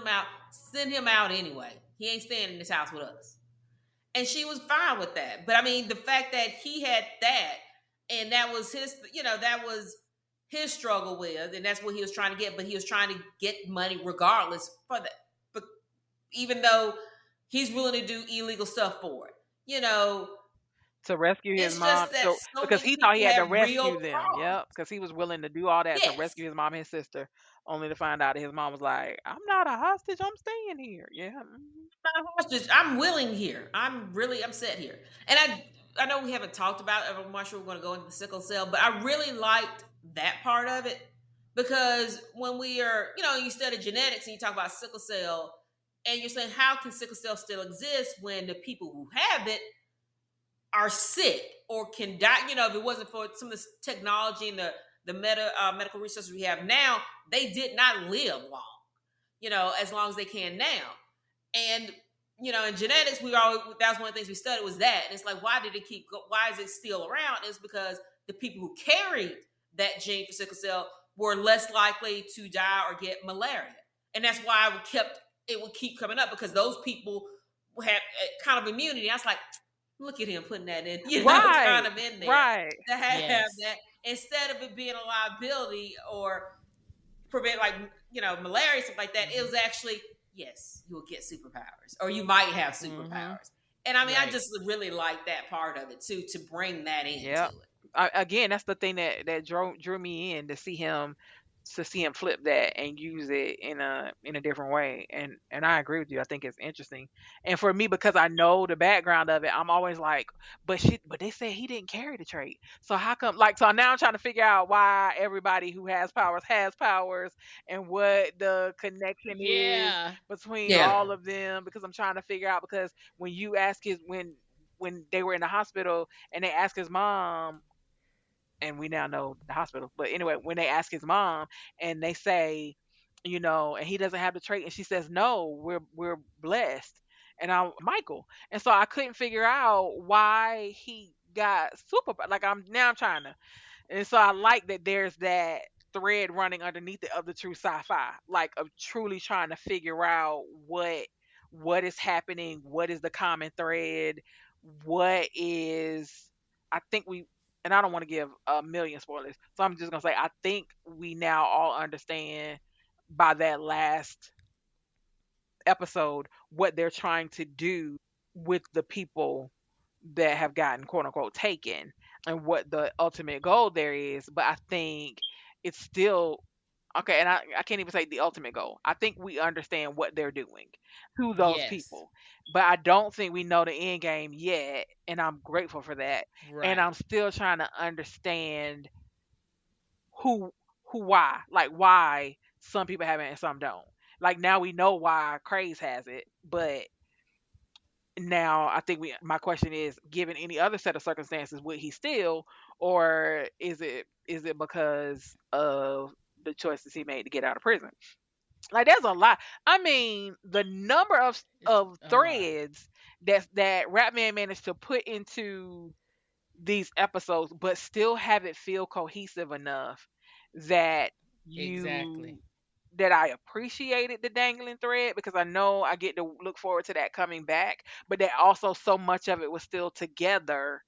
him out anyway. He ain't staying in this house with us. And she was fine with that. But I mean, the fact that he had that and that was his, that was his struggle with, and that's what he was trying to get. But he was trying to get money regardless for that. But even though he's willing to do illegal stuff for it, you know, To rescue his it's mom. just that So so because many he thought he people had to have real rescue them. problems. Yep. Because he was willing to do all that to Yes. rescue his mom and his sister, only to find out that his mom was like, "I'm not a hostage. I'm staying here." Yeah. Mhm. Not hostage. I'm willing here. I'm really upset here. And I know we haven't talked about it. I'm not sure we're going to go into the sickle cell, but I really liked that part of it because when we are, you study genetics and you talk about sickle cell and you're saying, how can sickle cell still exist when the people who have it are sick or can die? If it wasn't for some of this technology and the medical resources we have now, they did not live long, as long as they can now. And in genetics, that was one of the things we studied was that. And it's like, why is it still around? It's because the people who carried that gene for sickle cell were less likely to die or get malaria. And that's why it would keep coming up because those people had kind of immunity. I was like, look at him putting that in, kind Right. of in there Right. to have Yes. that instead of it being a liability or prevent like malaria stuff like that. It was actually yes, you will get superpowers or you might have Mhm. superpowers. And I mean, I Right. just really like that part of it too, to bring that into Yep. it. Again, that's the thing that drew me in to see him flip that and use it in a different way. And I agree with you. I think it's interesting. And for me, because I know the background of it, I'm always like, but they said he didn't carry the trait. So how come? Like, so now I'm trying to figure out why everybody who has powers and what the connection is Yeah. between Yeah. all of them. Because I'm trying to figure out because when you ask his when they were in the hospital and they asked his mom, and we now know the hospital. But anyway, when they ask his mom and they say, and he doesn't have the trait, and she says, "No, we're blessed," and I'm Michael, and so I couldn't figure out why he got super. Like I'm trying to, and so I like that there's that thread running underneath it of the true sci-fi, like of truly trying to figure out what is happening, what is the common thread, what is I think we and I don't want to give a million spoilers. So I'm just gonna say I think we now all understand by that last episode what they're trying to do with the people that have gotten quote unquote taken and what the ultimate goal there is. But I think it's still okay, and I can't even say the ultimate goal. I think we understand what they're doing to those Yes. people. But I don't think we know the end game yet. And I'm grateful for that. And Right. I'm still trying to understand who why. Like why some people have it and some don't. Like now we know why Craze has it, but now, I think my question is, given any other set of circumstances, would he still, or is it because of the choices he made to get out of prison? Like, there's a lot. I mean, the number of It's of a lot. threads that Ratman managed to put into these episodes, but still have it feel cohesive enough that you Exactly. that I appreciated the dangling thread because I know I get to look forward to that coming back, but that also so much of it was still together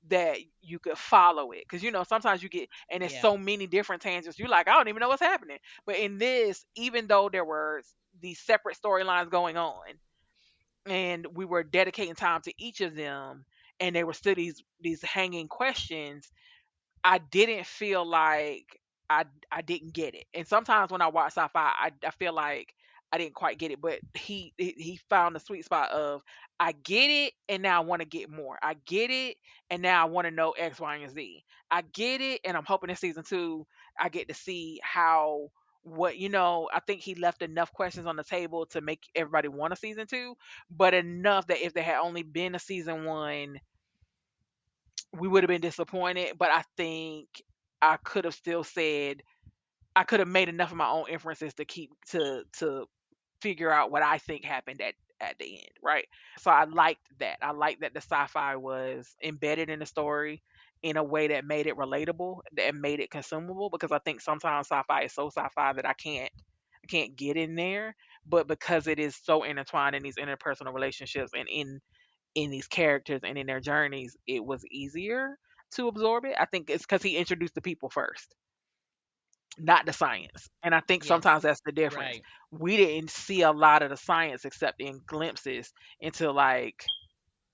that you could follow it. Because sometimes you get and there's Yeah. so many different tangents. You're like, I don't even know what's happening. But in this, even though there were these separate storylines going on, and we were dedicating time to each of them, and there were still these hanging questions, I didn't feel like I didn't get it. And sometimes when I watch sci-fi, I feel like I didn't quite get it, but he found the sweet spot of, I get it, and now I want to get more. I get it, and now I want to know X, Y, and Z. I get it, and I'm hoping in season 2 I get to see how, what, I think he left enough questions on the table to make everybody want a season 2, but enough that if there had only been a season 1, we would have been disappointed. But I think I could have still said, I could have made enough of my own inferences to keep to figure out what I think happened at the end, right? So I liked that. I liked that the sci-fi was embedded in the story in a way that made it relatable, that made it consumable, because I think sometimes sci-fi is so sci-fi that I can't get in there, but because it is so intertwined in these interpersonal relationships and in these characters and in their journeys, it was easier to absorb it. I think it's because he introduced the people first, not the science. And I think Yes. sometimes that's the difference. Right. We didn't see a lot of the science except in glimpses until like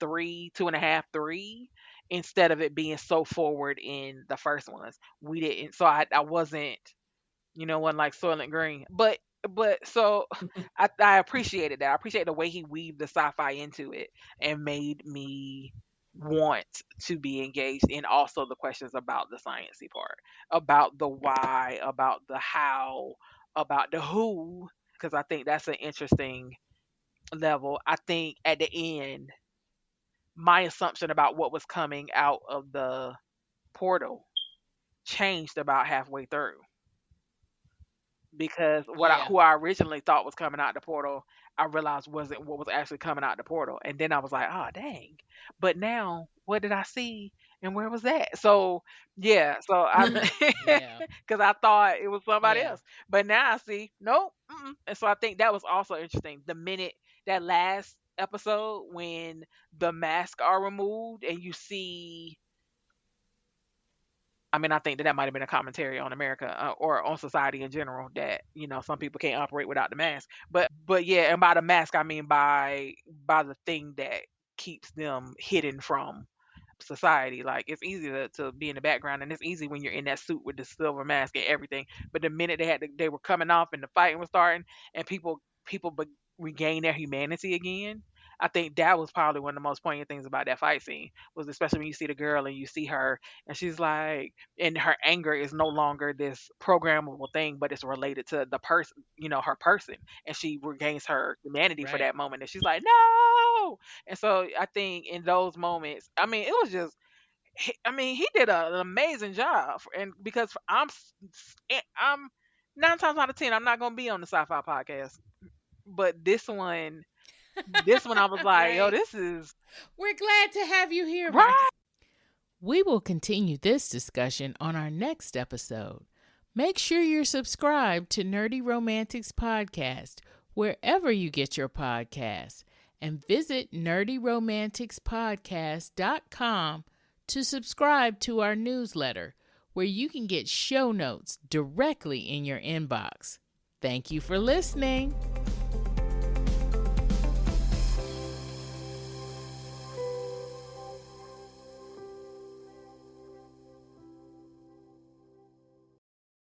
2.5, 3, instead of it being so forward in the first ones. We didn't. So I wasn't, wasn't like Soylent Green. But so I appreciated that. I appreciate the way he weaved the sci-fi into it and made me want to be engaged in also the questions about the sciencey part, about the why, about the how, about the who, because I think that's an interesting level. I think at the end, my assumption about what was coming out of the portal changed about halfway through, because Yeah. who I originally thought was coming out the portal, I realized wasn't what was actually coming out the portal. And then I was like, oh dang. But now what did I see and where was that? So yeah, so I Yeah. because I thought it was somebody Yeah. else. But now I see, nope. Mm-mm. And so I think that was also interesting. The minute that last episode when the masks are removed and you see, I mean, I think that might have been a commentary on America, or on society in general, that some people can't operate without the mask. But yeah, and by the mask I mean by the thing that keeps them hidden from society. Like, it's easy to be in the background, and it's easy when you're in that suit with the silver mask and everything. But the minute they were coming off and the fighting was starting, and people regain their humanity again, I think that was probably one of the most poignant things about that fight scene, was especially when you see the girl and you see her and she's like, and her anger is no longer this programmable thing, but it's related to the person, her person, and she regains her humanity for Right. that moment, and she's like, no. And so I think in those moments, I mean, it was just, I mean, he did an amazing job. And because I'm 9 times out of 10, I'm not gonna be on the sci-fi podcast, but this one I was like, yo, Right. this is We're glad to have you here, Marcy. right. We will continue this discussion on our next episode. Make sure you're subscribed to Nerdy Romantics Podcast wherever you get your podcasts, and visit nerdyromanticspodcast.com to subscribe to our newsletter, where you can get show notes directly in your inbox. Thank you for listening.